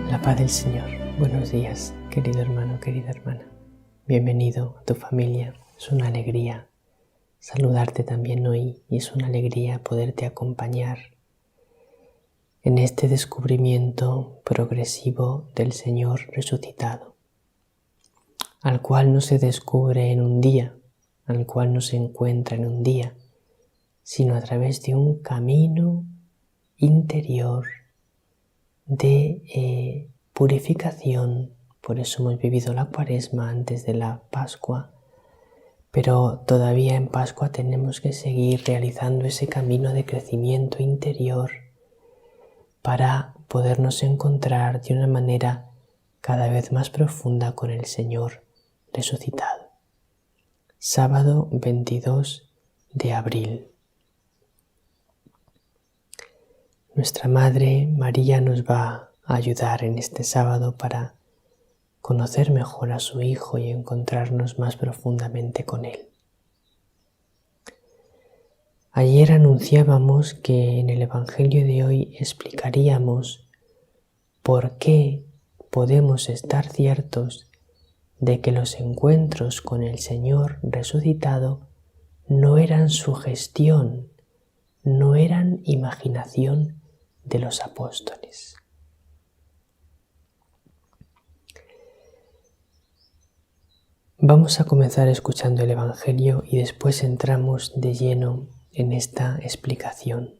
La paz del Señor. Buenos días, querido hermano, querida hermana. Bienvenido a tu familia. Es una alegría saludarte también hoy y es una alegría poderte acompañar en este descubrimiento progresivo del Señor resucitado, al cual no se descubre en un día, al cual no se encuentra en un día, sino a través de un camino interior de purificación. Por eso hemos vivido la Cuaresma antes de la Pascua, pero todavía en Pascua tenemos que seguir realizando ese camino de crecimiento interior para podernos encontrar de una manera cada vez más profunda con el Señor resucitado. Sábado 22 de abril. Nuestra Madre María nos va a ayudar en este sábado para conocer mejor a su Hijo y encontrarnos más profundamente con Él. Ayer anunciábamos que en el Evangelio de hoy explicaríamos por qué podemos estar ciertos de que los encuentros con el Señor resucitado no eran sugestión, no eran imaginación de los apóstoles. Vamos a comenzar escuchando el Evangelio y después entramos de lleno en esta explicación.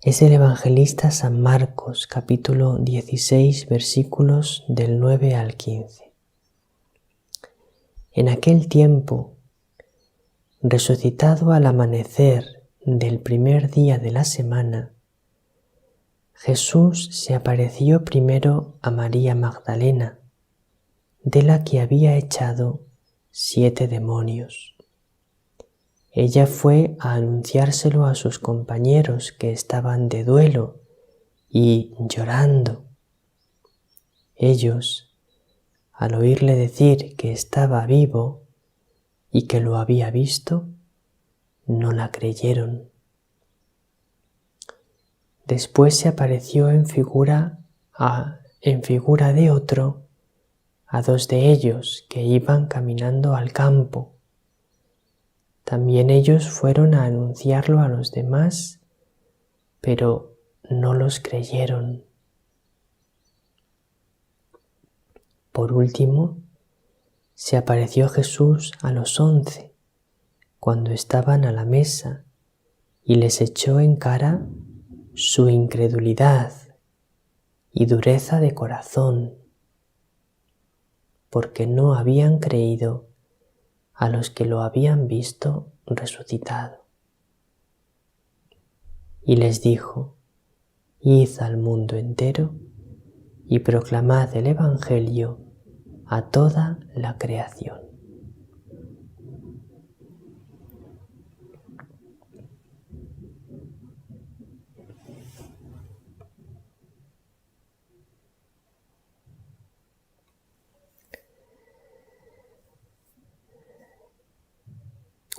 Es el evangelista San Marcos, capítulo 16, versículos del 9 al 15. En aquel tiempo, resucitado al amanecer del primer día de la semana, Jesús se apareció primero a María Magdalena, de la que había echado 7 demonios. Ella fue a anunciárselo a sus compañeros que estaban de duelo y llorando. Ellos, al oírle decir que estaba vivo y que lo había visto, no la creyeron. Después se apareció en figura de otro a 2 de ellos que iban caminando al campo. También ellos fueron a anunciarlo a los demás, pero no los creyeron. Por último, se apareció Jesús a los 11, cuando estaban a la mesa, y les echó en cara su incredulidad y dureza de corazón, porque no habían creído a los que lo habían visto resucitado. Y les dijo: id al mundo entero y proclamad el Evangelio a toda la creación.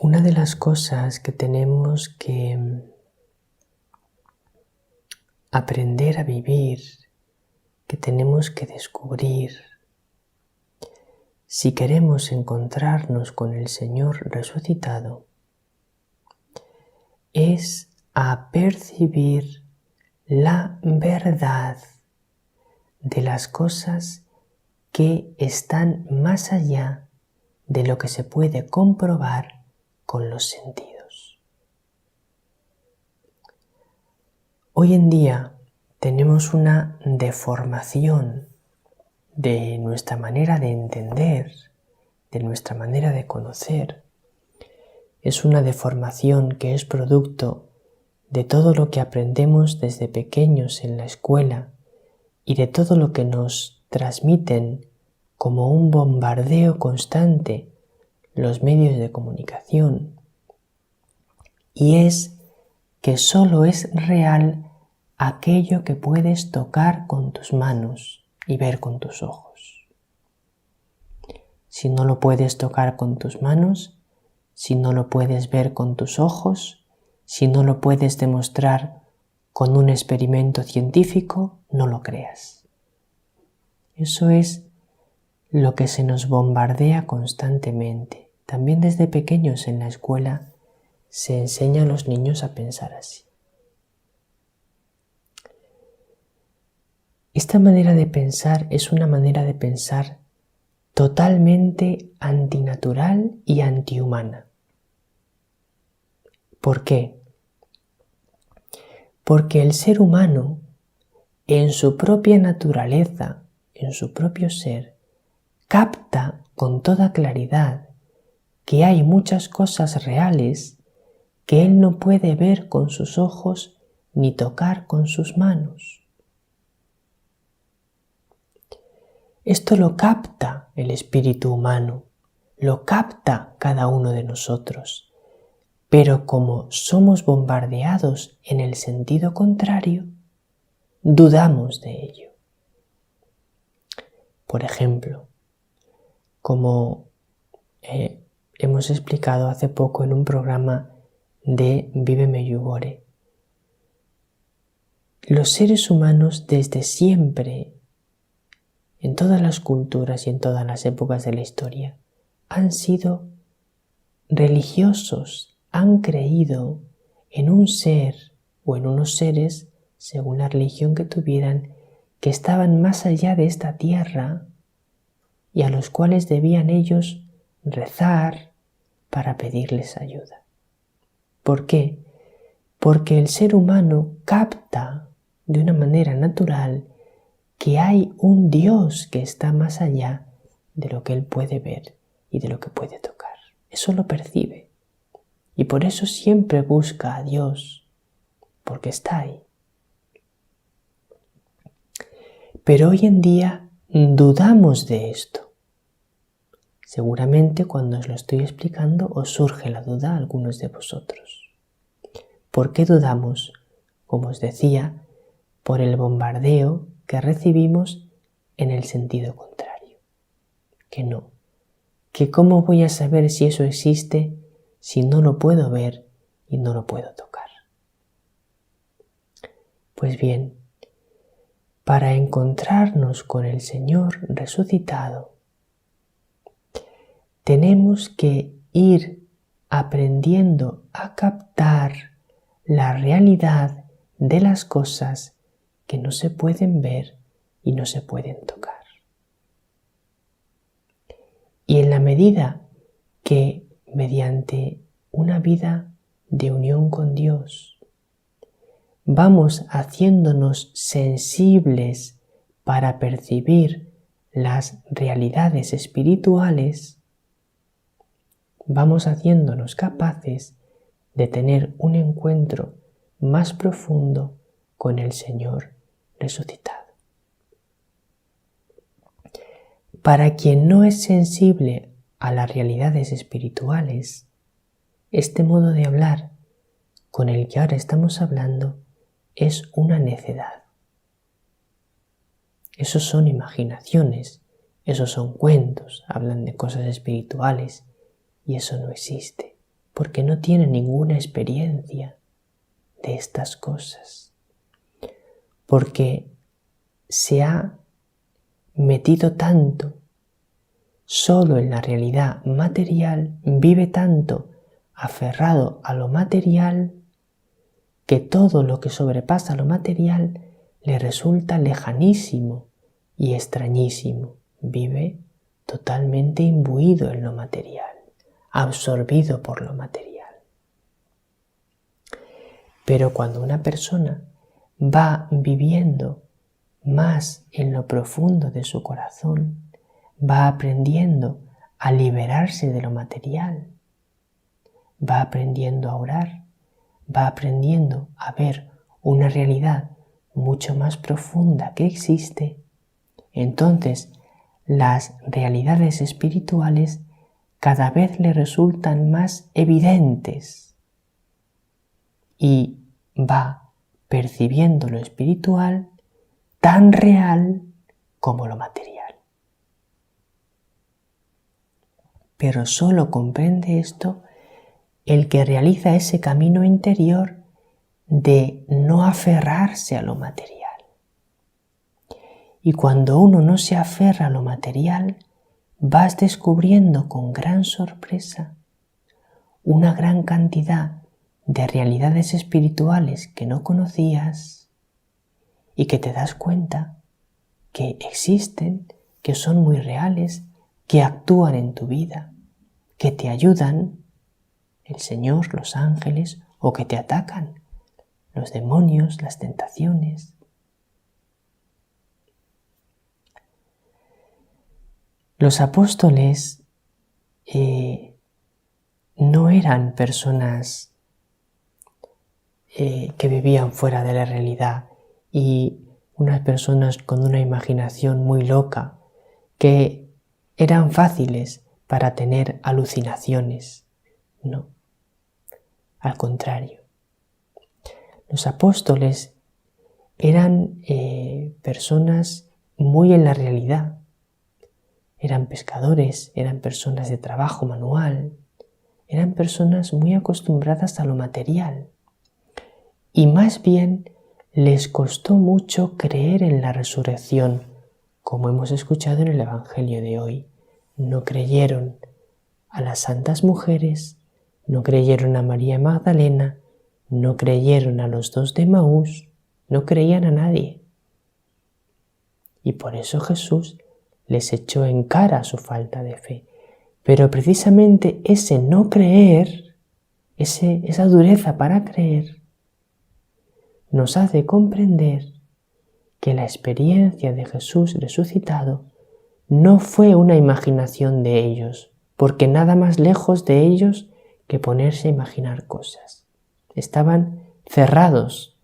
Una de las cosas que tenemos que aprender a vivir, que tenemos que descubrir, si queremos encontrarnos con el Señor resucitado, es a percibir la verdad de las cosas que están más allá de lo que se puede comprobar con los sentidos. Hoy en día tenemos una deformación de nuestra manera de entender, de nuestra manera de conocer. Es una deformación que es producto de todo lo que aprendemos desde pequeños en la escuela y de todo lo que nos transmiten como un bombardeo constante los medios de comunicación, y es que solo es real aquello que puedes tocar con tus manos y ver con tus ojos. Si no lo puedes tocar con tus manos, si no lo puedes ver con tus ojos, si no lo puedes demostrar con un experimento científico, no lo creas. Eso es lo que se nos bombardea constantemente. También desde pequeños en la escuela se enseña a los niños a pensar así. Esta manera de pensar es una manera de pensar totalmente antinatural y antihumana. ¿Por qué? Porque el ser humano, en su propia naturaleza, en su propio ser, capta con toda claridad que hay muchas cosas reales que él no puede ver con sus ojos ni tocar con sus manos. Esto lo capta el espíritu humano, lo capta cada uno de nosotros, pero como somos bombardeados en el sentido contrario, dudamos de ello. Por ejemplo, como hemos explicado hace poco en un programa de Vive Meyugore, los seres humanos desde siempre, en todas las culturas y en todas las épocas de la historia, han sido religiosos, han creído en un ser o en unos seres, según la religión que tuvieran, que estaban más allá de esta tierra y a los cuales debían ellos rezar para pedirles ayuda. ¿Por qué? Porque el ser humano capta de una manera natural que hay un Dios que está más allá de lo que él puede ver y de lo que puede tocar. Eso lo percibe. Y por eso siempre busca a Dios, porque está ahí. Pero hoy en día dudamos de esto. Seguramente cuando os lo estoy explicando os surge la duda a algunos de vosotros. ¿Por qué dudamos? Como os decía, por el bombardeo que recibimos en el sentido contrario. Que no. Que cómo voy a saber si eso existe si no lo puedo ver y no lo puedo tocar. Pues bien, para encontrarnos con el Señor resucitado, tenemos que ir aprendiendo a captar la realidad de las cosas que no se pueden ver y no se pueden tocar. Y en la medida que mediante una vida de unión con Dios vamos haciéndonos sensibles para percibir las realidades espirituales, vamos haciéndonos capaces de tener un encuentro más profundo con el Señor resucitado. Para quien no es sensible a las realidades espirituales, este modo de hablar con el que ahora estamos hablando es una necedad. Esos son imaginaciones, esos son cuentos, hablan de cosas espirituales y eso no existe, porque no tiene ninguna experiencia de estas cosas. Porque se ha metido tanto solo en la realidad material, vive tanto aferrado a lo material, que todo lo que sobrepasa lo material le resulta lejanísimo y extrañísimo. Vive totalmente imbuido en lo material, absorbido por lo material. Pero cuando una persona va viviendo más en lo profundo de su corazón, va aprendiendo a liberarse de lo material, va aprendiendo a orar, va aprendiendo a ver una realidad mucho más profunda que existe, entonces las realidades espirituales cada vez le resultan más evidentes y va percibiendo lo espiritual tan real como lo material. Pero solo comprende esto el que realiza ese camino interior de no aferrarse a lo material. Y cuando uno no se aferra a lo material, vas descubriendo con gran sorpresa una gran cantidad de realidades espirituales que no conocías y que te das cuenta que existen, que son muy reales, que actúan en tu vida, que te ayudan, el Señor, los ángeles, o que te atacan, los demonios, las tentaciones. Los apóstoles no eran personas que vivían fuera de la realidad y unas personas con una imaginación muy loca que eran fáciles para tener alucinaciones. No, al contrario. Los apóstoles eran personas muy en la realidad. Eran pescadores, eran personas de trabajo manual, eran personas muy acostumbradas a lo material. Y más bien les costó mucho creer en la resurrección, como hemos escuchado en el Evangelio de hoy. No creyeron a las santas mujeres, no creyeron a María Magdalena, no creyeron a los 2 de Emaús, no creían a nadie. Y por eso Jesús les echó en cara su falta de fe. Pero precisamente ese no creer, esa dureza para creer, nos hace comprender que la experiencia de Jesús resucitado no fue una imaginación de ellos, porque nada más lejos de ellos que ponerse a imaginar cosas. Estaban cerrados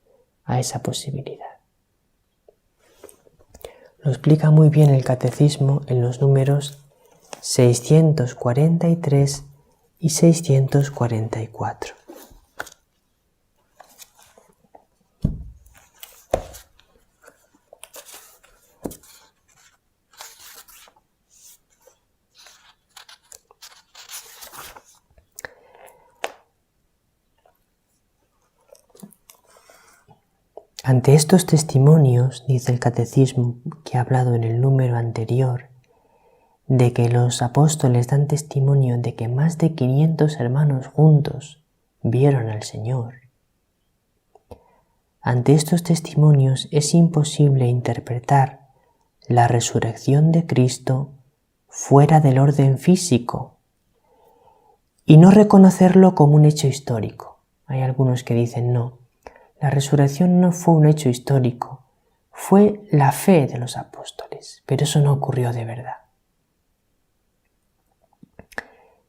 a esa posibilidad. Lo explica muy bien el Catecismo en los números 643 y 644. Ante estos testimonios, dice el Catecismo que ha hablado en el número anterior, de que los apóstoles dan testimonio de que más de 500 hermanos juntos vieron al Señor. Ante estos testimonios es imposible interpretar la resurrección de Cristo fuera del orden físico y no reconocerlo como un hecho histórico. Hay algunos que dicen no. La resurrección no fue un hecho histórico, fue la fe de los apóstoles, pero eso no ocurrió de verdad.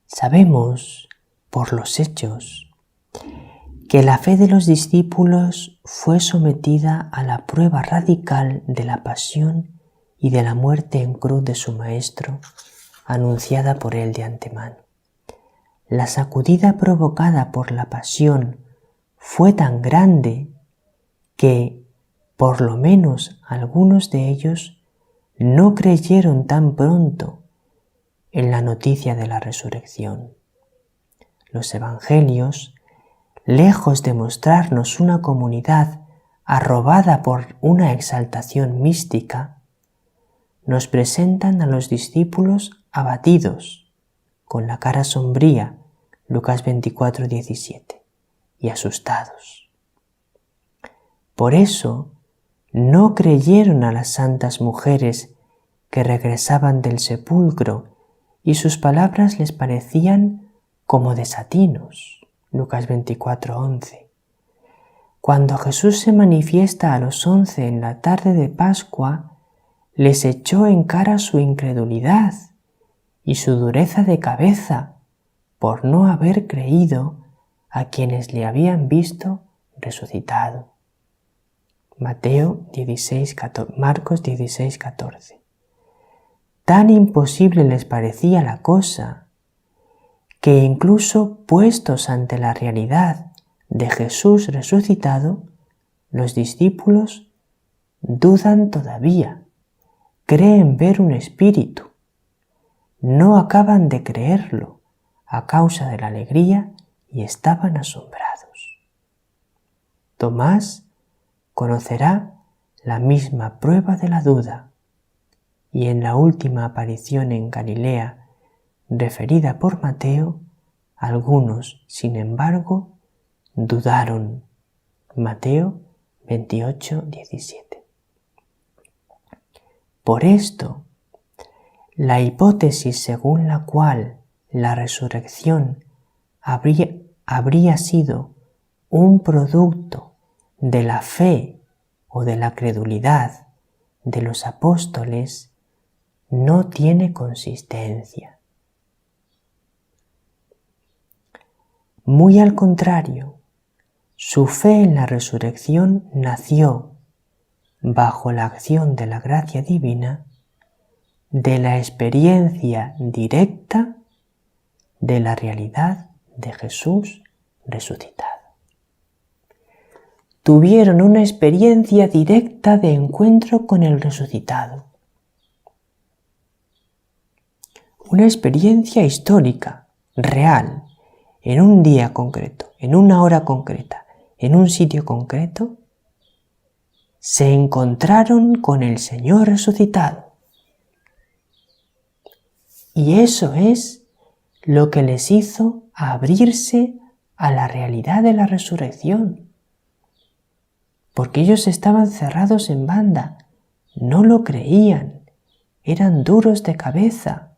Sabemos, por los hechos, que la fe de los discípulos fue sometida a la prueba radical de la pasión y de la muerte en cruz de su Maestro, anunciada por él de antemano. La sacudida provocada por la pasión fue tan grande que, por lo menos algunos de ellos, no creyeron tan pronto en la noticia de la resurrección. Los evangelios, lejos de mostrarnos una comunidad arrobada por una exaltación mística, nos presentan a los discípulos abatidos, con la cara sombría, Lucas 24:17, y asustados. Por eso no creyeron a las santas mujeres que regresaban del sepulcro y sus palabras les parecían como desatinos. Lucas 24:11. Cuando Jesús se manifiesta a los 11 en la tarde de Pascua, les echó en cara su incredulidad y su dureza de cabeza por no haber creído a quienes le habían visto resucitado. Marcos 16:14. Tan imposible les parecía la cosa que incluso puestos ante la realidad de Jesús resucitado, los discípulos dudan todavía, creen ver un espíritu, no acaban de creerlo a causa de la alegría y estaban asombrados. Tomás conocerá la misma prueba de la duda, y en la última aparición en Galilea referida por Mateo, algunos, sin embargo, dudaron. Mateo 28, 17. Por esto, la hipótesis según la cual la resurrección habría sido un producto de la fe o de la credulidad de los apóstoles no tiene consistencia. Muy al contrario, su fe en la resurrección nació, bajo la acción de la gracia divina, de la experiencia directa de la realidad de Jesús resucitado. Tuvieron una experiencia directa de encuentro con el resucitado. Una experiencia histórica, real, en un día concreto, en una hora concreta, en un sitio concreto, se encontraron con el Señor resucitado. Y eso es lo que les hizo abrirse a la realidad de la resurrección. Porque ellos estaban cerrados en banda, no lo creían, eran duros de cabeza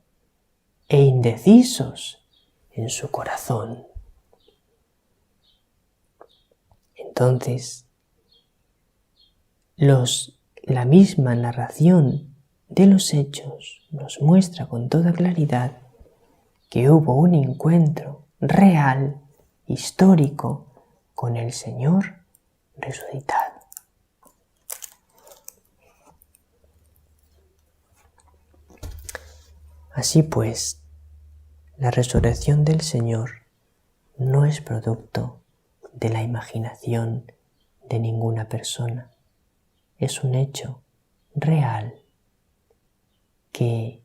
e indecisos en su corazón. Entonces, la misma narración de los hechos nos muestra con toda claridad que hubo un encuentro real, histórico, con el Señor resucitado. Así pues, la resurrección del Señor no es producto de la imaginación de ninguna persona. Es un hecho real que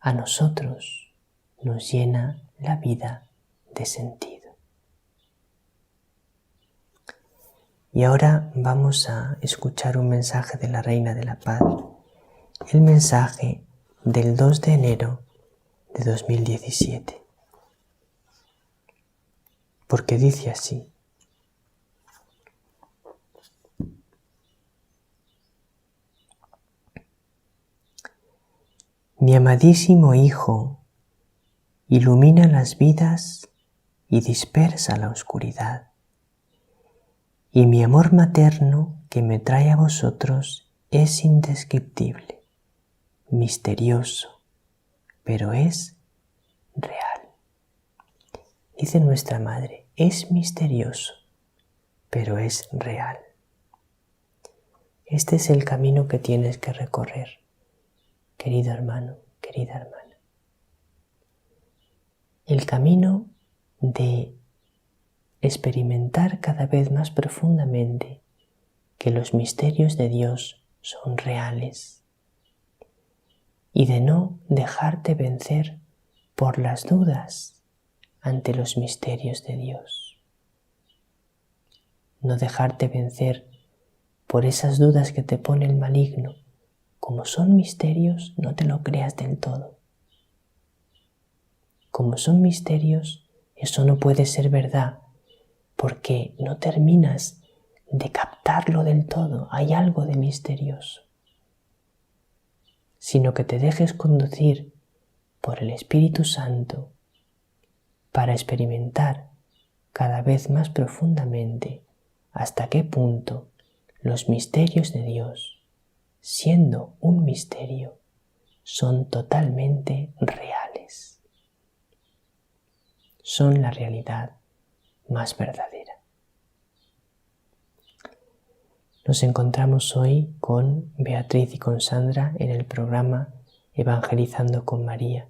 a nosotros nos llena la vida de sentido. Y ahora vamos a escuchar un mensaje de la Reina de la Paz, el mensaje del 2 de enero de 2017. Porque dice así: Mi amadísimo Hijo ilumina las vidas y dispersa la oscuridad, y mi amor materno que me trae a vosotros es indescriptible, misterioso, pero es real. Dice nuestra Madre, es misterioso, pero es real. Este es el camino que tienes que recorrer, querido hermano, querida hermana. El camino de experimentar cada vez más profundamente que los misterios de Dios son reales y de no dejarte vencer por las dudas ante los misterios de Dios. No dejarte vencer por esas dudas que te pone el maligno. Como son misterios, no te lo creas del todo. Como son misterios, eso no puede ser verdad, porque no terminas de captarlo del todo. Hay algo de misterioso. Sino que te dejes conducir por el Espíritu Santo para experimentar cada vez más profundamente hasta qué punto los misterios de Dios, siendo un misterio, son totalmente reales. Son la realidad más verdadera. Nos encontramos hoy con Beatriz y con Sandra en el programa Evangelizando con María,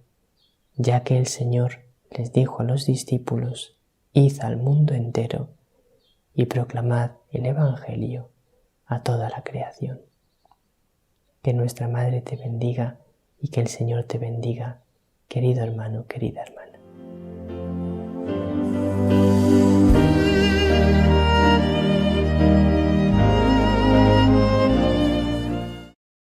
ya que el Señor les dijo a los discípulos: id al mundo entero y proclamad el Evangelio a toda la creación. Que nuestra Madre te bendiga y que el Señor te bendiga, querido hermano, querida hermana.